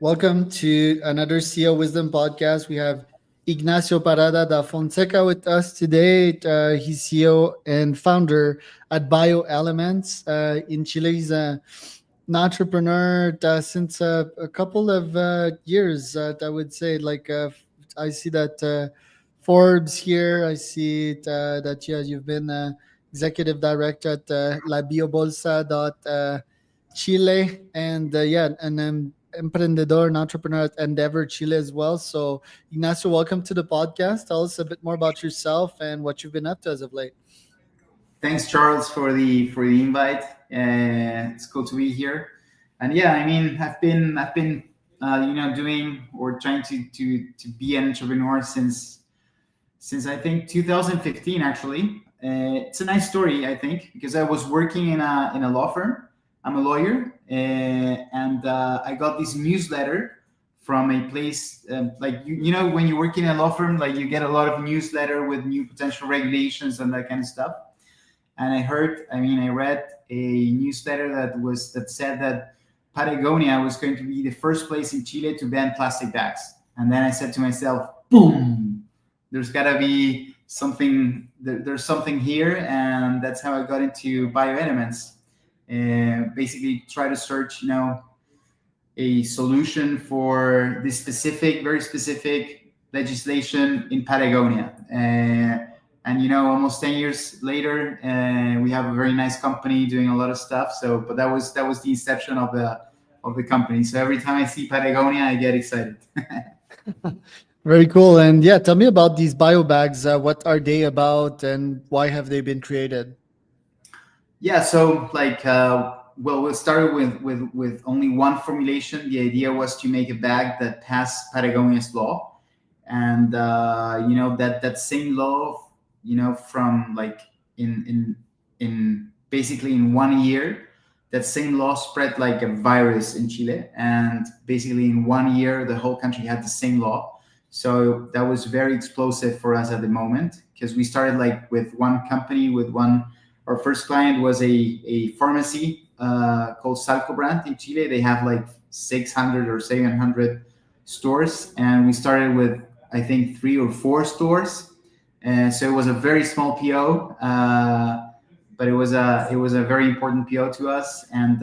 Welcome to another CEO Wisdom podcast. We have Ignacio Parada da Fonseca with us today. He's CEO and founder at Bioelements in Chile. He's an entrepreneur since a couple of years. I would say, I see that Forbes here. I see that you've been executive director at La Biobolsa Chile, and and emprendedor and entrepreneur at Endeavor Chile as well. So, Ignacio, welcome to the podcast. Tell us a bit more about yourself and what you've been up to as of late. Thanks, Charles, for the invite. It's cool to be here. And yeah, I mean, I've been doing or trying to be an entrepreneur since I think 2015. Actually, it's a nice story, I think, because I was working in a law firm. I'm a lawyer, and I got this newsletter from a place like when you work in a law firm, like you get a lot of newsletter with new potential regulations and that kind of stuff. And I read a newsletter that said that Patagonia was going to be the first place in Chile to ban plastic bags. And then I said to myself, boom, there's got to be something, there's something here. And that's how I got into Bioelements. Basically try to search, a solution for this very specific legislation in Patagonia. And almost 10 years later, we have a very nice company doing a lot of stuff. So, but that was the inception of the company. So every time I see Patagonia, I get excited. Very cool. And yeah, tell me about these bio bags. What are they about, and why have they been created? Yeah. So well, we started with only one formulation. The idea was to make a bag that passed Patagonia's law, and that same law, from like in basically in 1 year, that same law spread like a virus in Chile, and basically in 1 year the whole country had the same law. So that was very explosive for us at the moment, because we started like with one company, our first client was a pharmacy called Salco brand in Chile. They have like 600 or 700 stores, and we started with, I think, 3 or 4 stores. And so it was a very small PO, but it was a very important PO to us. And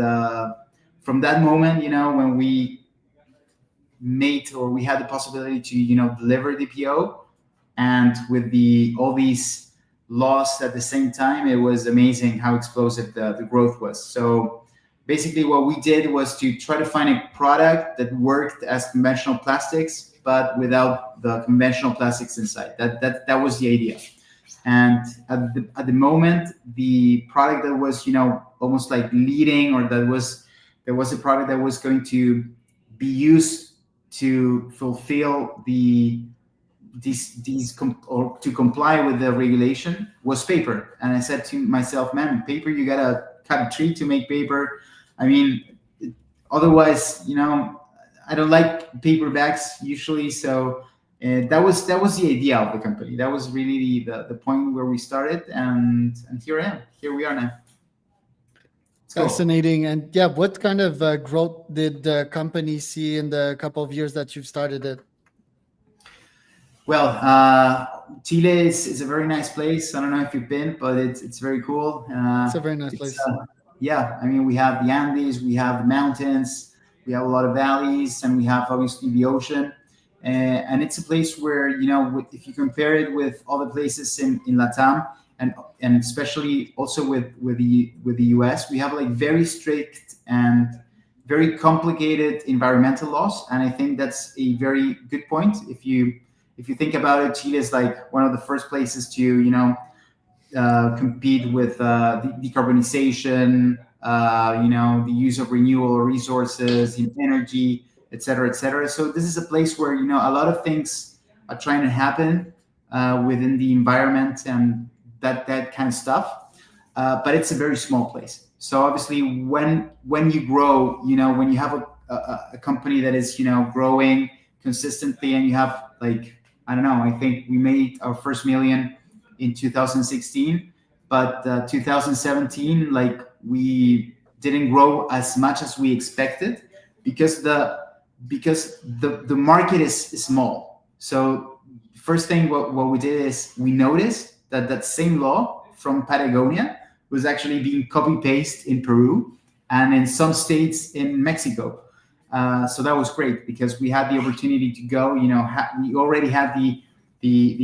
from that moment, when we had the possibility to deliver the PO, and with all these laws at the same time, it was amazing how explosive the growth was. So basically, what we did was to try to find a product that worked as conventional plastics, but without the conventional plastics inside. That was the idea. And at the moment, the product that was almost like leading, or there was a product that was going to be used to fulfill or to comply with the regulation, was paper. And I said to myself, man, paper, you gotta cut a tree to make paper. I mean, otherwise, I don't like paper bags usually. So that was the idea of the company. That was really the point where we started, and here I am. Here we are now. Let's go. Fascinating. And yeah, what kind of growth did the company see in the couple of years that you've started it? Well, Chile is a very nice place. I don't know if you've been, but it's very cool. It's a very nice place. Yeah, I mean, we have the Andes, we have the mountains, we have a lot of valleys, and we have obviously the ocean. And it's a place where, if you compare it with other places in Latam, and especially also with the US, we have like very strict and very complicated environmental laws. And I think that's a very good point. If you think about it, Chile is like one of the first places to compete with decarbonization, the use of renewable resources in energy, et cetera, et cetera. So this is a place where a lot of things are trying to happen within the environment and that kind of stuff. But it's a very small place. So obviously, when you grow, when you have a company that is growing consistently, and you have like, I don't know, I think we made our first million in 2016, but 2017, like, we didn't grow as much as we expected, because the because the market is small. So first thing what we did is we noticed that that same law from Patagonia was actually being copy paste in Peru and in some states in Mexico. So that was great because we had the opportunity to go. We already had the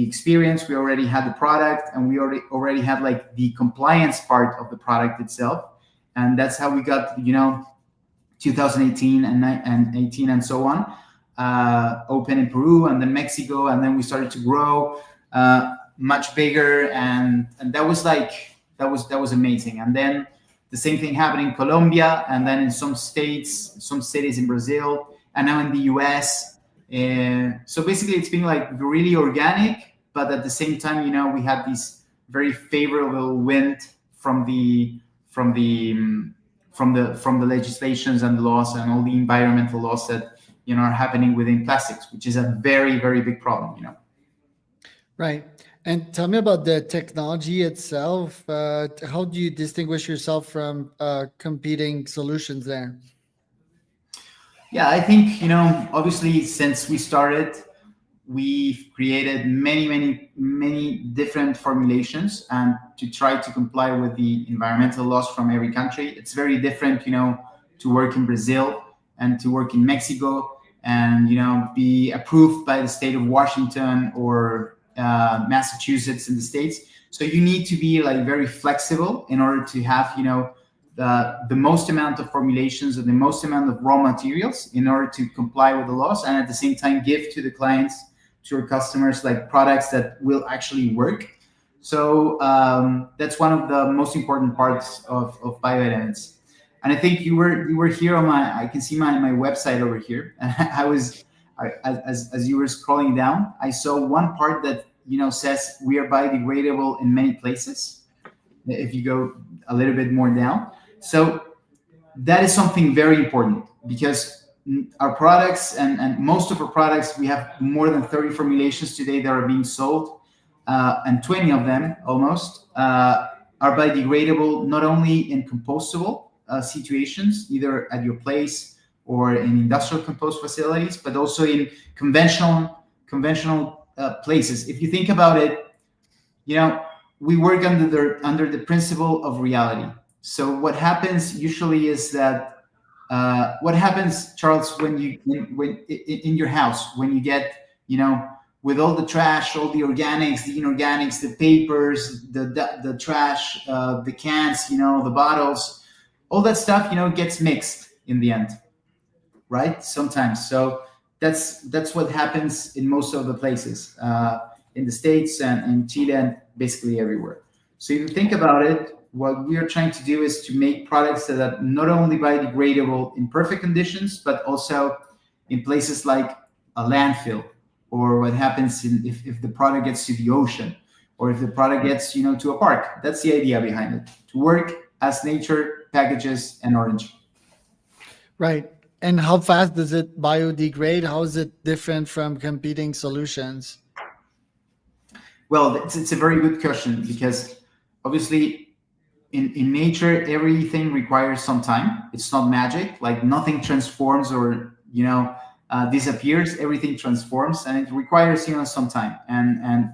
experience, we already had the product, and we already had like the compliance part of the product itself, and that's how we got 2018 and 18 and so on, open in Peru and then Mexico, and then we started to grow much bigger, and that was like that was amazing. And then the same thing happened in Colombia, and then in some states, some cities in Brazil, and now in the US. So basically, it's been like really organic, but at the same time, we had this very favorable wind from the legislations and the laws and all the environmental laws that are happening within plastics, which is a very very big problem. Right. And tell me about the technology itself. How do you distinguish yourself from competing solutions there? Yeah, I think obviously since we started, we've created many different formulations and to try to comply with the environmental laws from every country. It's very different to work in Brazil and to work in Mexico and be approved by the state of Washington or Massachusetts in the states. So you need to be like very flexible in order to have the most amount of formulations and the most amount of raw materials in order to comply with the laws, and at the same time give to the clients, to our customers, like products that will actually work. So that's one of the most important parts of Bioelements. And I think you were here on I can see my website over here. And as you were scrolling down, I saw one part that says we are biodegradable in many places. If you go a little bit more down, so that is something very important because our products and most of our products, we have more than 30 formulations today that are being sold, and 20 of them almost are biodegradable, not only in compostable situations, either at your place or in industrial compost facilities, but also in conventional places. If you think about it, we work under the principle of reality. So what happens usually is that what happens, Charles, when in your house, when you get with all the trash, all the organics, the inorganics, the papers, the trash, the cans, the bottles, all that stuff gets mixed in the end, right? Sometimes. So that's what happens in most of the places, in the States and in Chile and basically everywhere. So if you think about it, what we are trying to do is to make products that are not only biodegradable in perfect conditions, but also in places like a landfill, or what happens if the product gets to the ocean, or if the product gets to a park. That's the idea behind it, to work as nature packages an orange. Right. And how fast does it biodegrade? How is it different from competing solutions? Well, it's a very good question because obviously in nature, everything requires some time. It's not magic. Like nothing transforms or disappears. Everything transforms, and it requires some time. And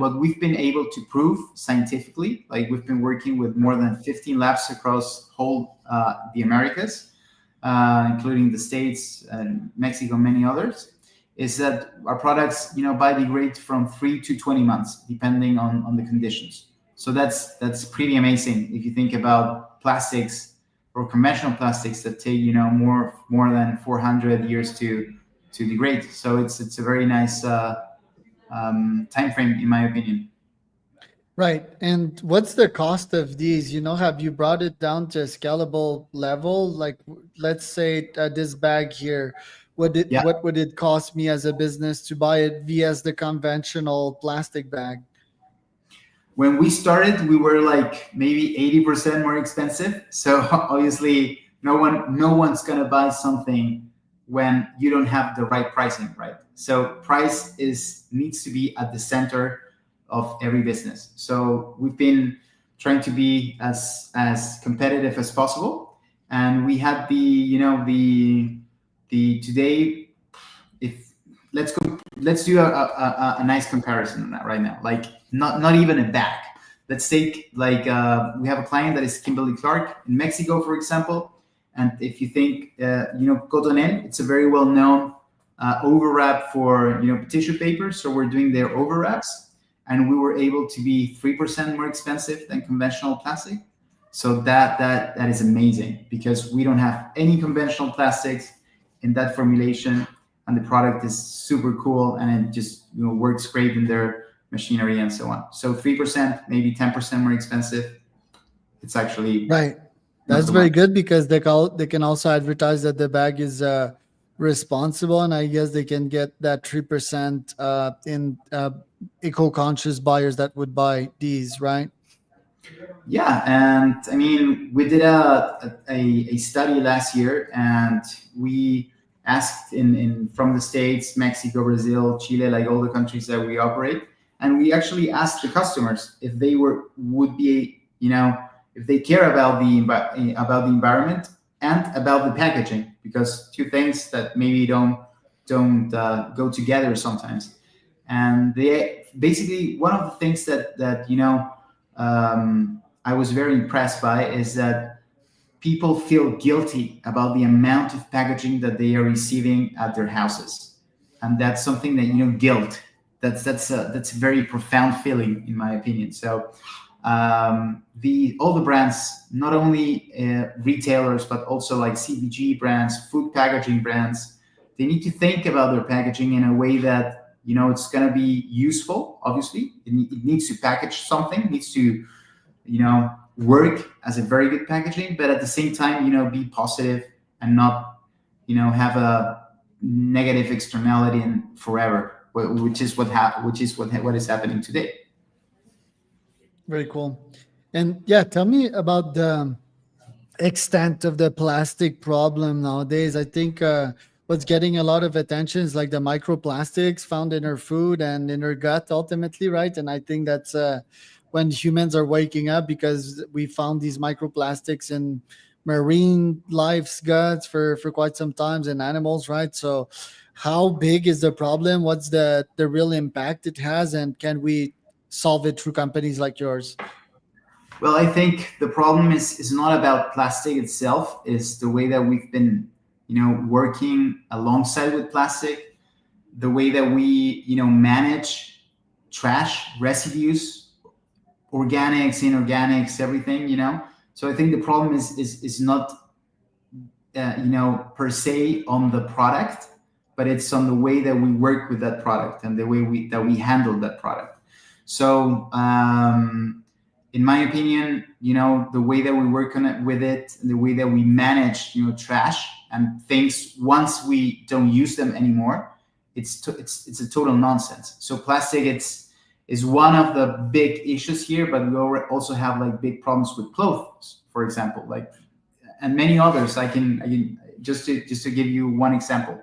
what we've been able to prove scientifically, like we've been working with more than 15 labs across whole the Americas, including the States and Mexico, many others, is that our products biodegrade from 3 to 20 months, depending on the conditions. So that's pretty amazing if you think about plastics or conventional plastics that take more than 400 years to degrade. So it's a very nice time frame, in my opinion. Right. And what's the cost of these? Have you brought it down to a scalable level? Like, let's say this bag here, Yeah. what would it cost me as a business to buy it via the conventional plastic bag? When we started, we were like maybe 80% more expensive. So obviously, no one's gonna buy something when you don't have the right pricing, right? So price needs to be at the center of every business. So we've been trying to be as competitive as possible, and we had the today, if let's do a nice comparison on that right now. Like not even a bag. Let's take like we have a client that is Kimberly Clark in Mexico, for example. And if you think Cotonel, it's a very well known overwrap for tissue paper. So we're doing their overwraps, and we were able to be 3% more expensive than conventional plastic. So that is amazing because we don't have any conventional plastics in that formulation, and the product is super cool, and it just works great in their machinery and so on. So 3%, maybe 10% more expensive. It's actually Right. not That's so very much. good because they can also advertise that the bag is responsible, and I guess they can get that 3% in eco-conscious buyers that would buy these, right? Yeah, and I mean, we did a study last year, and we asked in from the States, Mexico, Brazil, Chile, like all the countries that we operate, and we actually asked the customers if they would be, if they care about about the environment and about the packaging, because two things that maybe don't go together sometimes. And they basically, one of the things that I was very impressed by is that people feel guilty about the amount of packaging that they are receiving at their houses, and that's something that guilt. That's a very profound feeling, in my opinion. So the all the brands, not only retailers, but also like CPG brands, food packaging brands, they need to think about their packaging in a way that it's going to be useful. Obviously, it needs to package something, needs to work as a very good packaging, but at the same time be positive and not have a negative externality and forever, which is what is happening today. Very cool. And yeah, tell me about the extent of the plastic problem nowadays. I think what's getting a lot of attention is like the microplastics found in our food and in our gut ultimately, right? And I think that's when humans are waking up because we found these microplastics in marine life's guts for quite some times in animals, right? So how big is the problem? What's the real impact it has, and can we solve it through companies like yours? Well, I think the problem is not about plastic itself, is the way that we've been working alongside with plastic, the way that we manage trash residues, organics, inorganics, everything. So I think the problem is not per se on the product, but it's on the way that we work with that product and the way we handle that product. So in my opinion, the way that we work on it with it, the way that we manage trash and things once we don't use them anymore, it's a total nonsense. So plastic, is one of the big issues here, but we also have like big problems with clothes, for example, like, and many others. I can just to give you one example.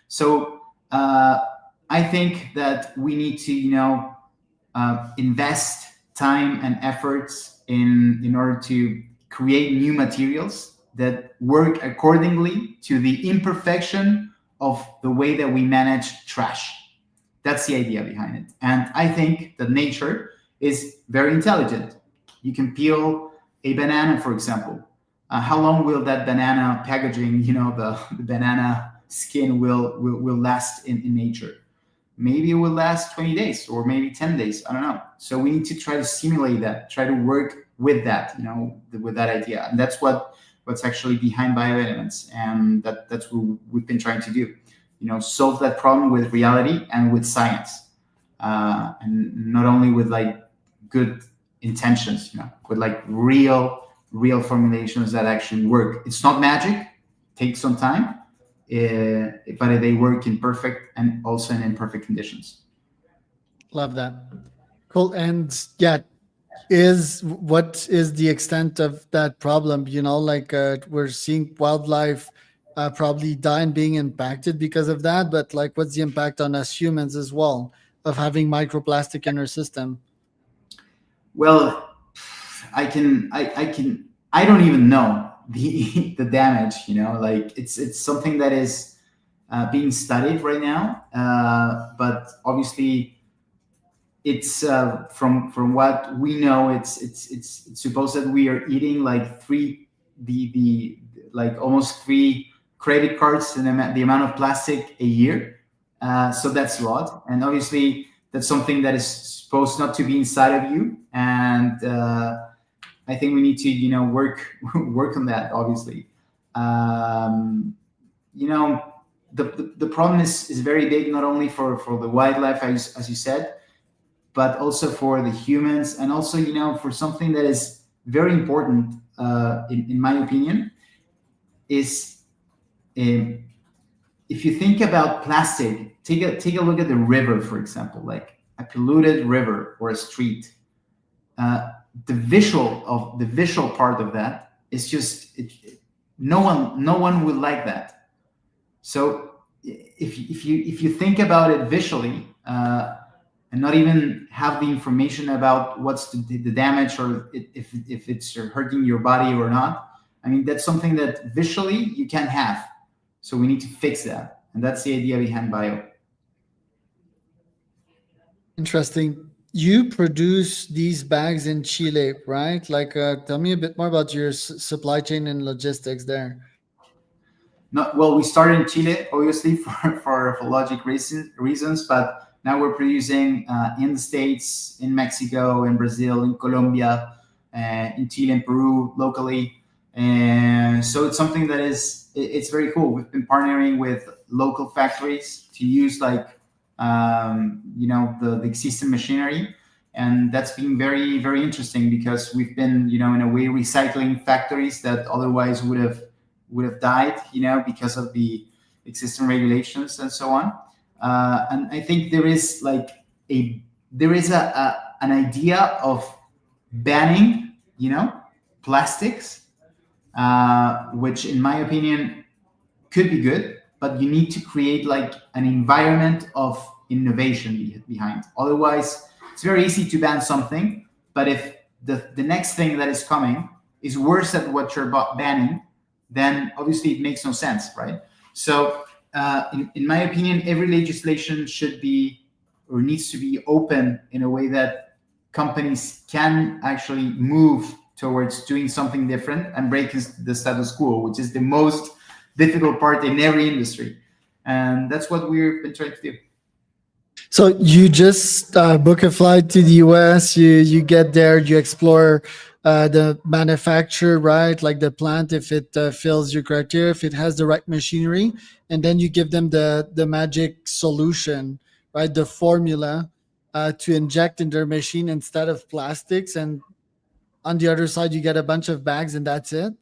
So I think that we need to invest time and efforts in order to create new materials that work accordingly to the imperfection of the way that we manage trash. That's the idea behind it. And I think that nature is very intelligent. You can peel a banana, for example. How long will that banana packaging, the banana skin will last in nature? Maybe it will last 20 days or maybe 10 days. I don't know. So we need to try to simulate that, try to work with that, with that idea. And that's what's actually behind Bioelements. And that's what we've been trying to do, solve that problem with reality and with science. And not only with like good intentions, with like real formulations that actually work. It's not magic, takes some time, but they work in perfect and also in imperfect conditions. Love that. Cool. And yeah, is what is the extent of that problem? Like we're seeing wildlife probably die and being impacted because of that, but like what's the impact on us humans as well of having microplastic in our system? Well, I don't even know the the damage. Like it's something that is being studied right now. But obviously, it's from what we know, it's supposed that we are eating like the like almost three credit cards and the amount of plastic a year. So that's a lot, and obviously that's something that is supposed not to be inside of you. And I think we need to work work on that. Obviously, um, you know the problem is very big, not only for the wildlife, as you said, but also for the humans, and also for something that is very important, in my opinion, is, um, if you think about plastic, take a look at the river, for example, like a polluted river or a street. uh, the visual part of that is just no one will like that. So if you think about it visually, and not even have the information about what's the damage, or if it's hurting your body or not, I mean, that's something that visually you can't have. So we need to fix that, and that's the idea behind bio. Interesting. You produce these bags in Chile, right? Like, tell me a bit more about your supply chain and logistics there. Not well. We started in Chile, obviously, for logic reasons, but now we're producing in the States, in Mexico, in Brazil, in Colombia, in Chile, and Peru locally. And so it's something that it's very cool. We've been partnering with local factories to use like the existing machinery, and that's been very very interesting, because we've been in a way recycling factories that otherwise would have died, because of the existing regulations and so on. And I think there is an idea of banning, plastics, which in my opinion could be good, but you need to create like an environment of innovation behind. Otherwise, it's very easy to ban something, but if the next thing that is coming is worse than what you're banning, then obviously it makes no sense, right? So, in my opinion, every legislation should be, or needs to be, open in a way that companies can actually move towards doing something different and breaking the status quo, which is the most difficult part in every industry. And that's what we've been trying to do. So you just book a flight to the US. You get there. You explore the manufacturer, right? Like the plant, if it fills your criteria, if it has the right machinery, and then you give them the magic solution, right? The formula to inject in their machine instead of plastics, and on the other side, you get a bunch of bags, and that's it.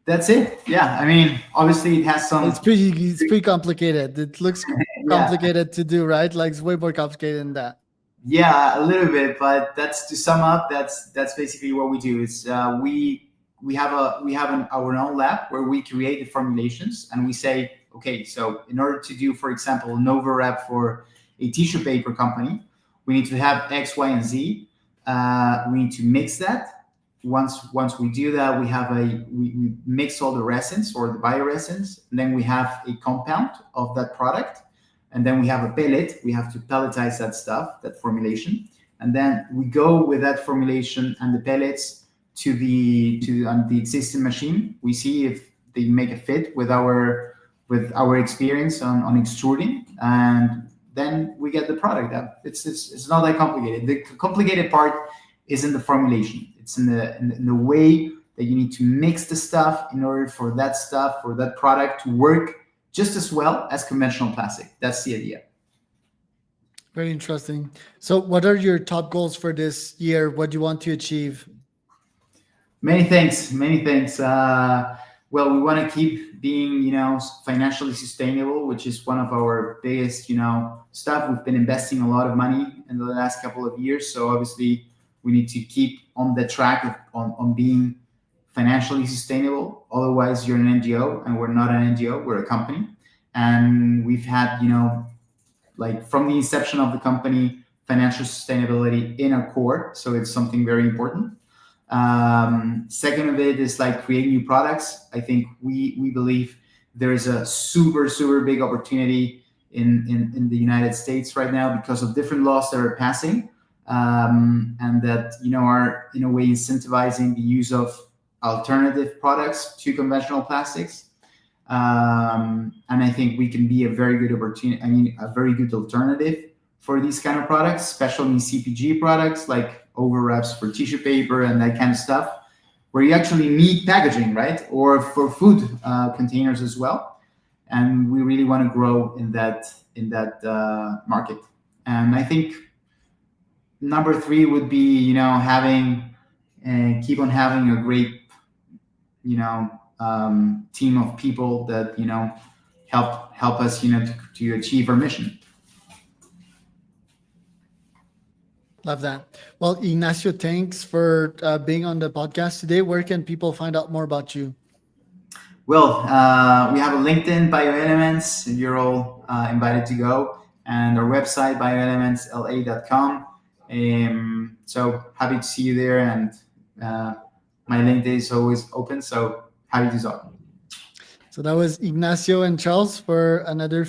That's it. Yeah. I mean, obviously it has It's some, pretty complicated. It looks yeah. complicated to do, right? Like it's way more complicated than that. Yeah, a little bit, but that's, to sum up, that's basically what we do. Is we have our own lab where we create the formulations, and we say, okay, so in order to do, for example, an overwrap for a tissue paper company, we need to have X, Y, and Z. We need to mix that. Once we do that, we mix all the resins or the bioresins, and then we have a compound of that product, and then we have a pellet. We have to pelletize that stuff, that formulation, and then we go with that formulation and the pellets to the existing machine. We see if they make a fit with our experience on extruding, and then we get the product out. It's not that complicated. The complicated part is in the formulation. It's in the way that you need to mix the stuff in order for that stuff, for that product, to work just as well as conventional plastic. That's the idea. Very interesting. So, what are your top goals for this year? What do you want to achieve? Many thanks, many thanks. Well, we want to keep being, financially sustainable, which is one of our biggest, stuff. We've been investing a lot of money in the last couple of years, so obviously we need to keep on the track on being financially sustainable. Otherwise, you're an NGO, and we're not an NGO. We're a company, and we've had, like from the inception of the company, financial sustainability in our core. So it's something very important. Second of it is like create new products. I think we believe there's a super big opportunity in the United States right now because of different laws that are passing, and that are in a way incentivizing the use of alternative products to conventional plastics. And I think we can be a very good opportunity. I mean, a very good alternative for these kind of products, especially CPG products like over wraps for tissue paper and that kind of stuff, where you actually need packaging, right? Or for food containers as well. And we really want to grow in that market. And I think number three would be having and keep on having a great team of people that help us to achieve our mission. Love that. Well, Ignacio, thanks for being on the podcast today. Where can people find out more about you? Well, we have a LinkedIn, Bioelements, and you're all invited to go, and our website, bioelementsla.com. So happy to see you there, and my LinkedIn is always open, so happy to talk. So that was Ignacio and Charles for another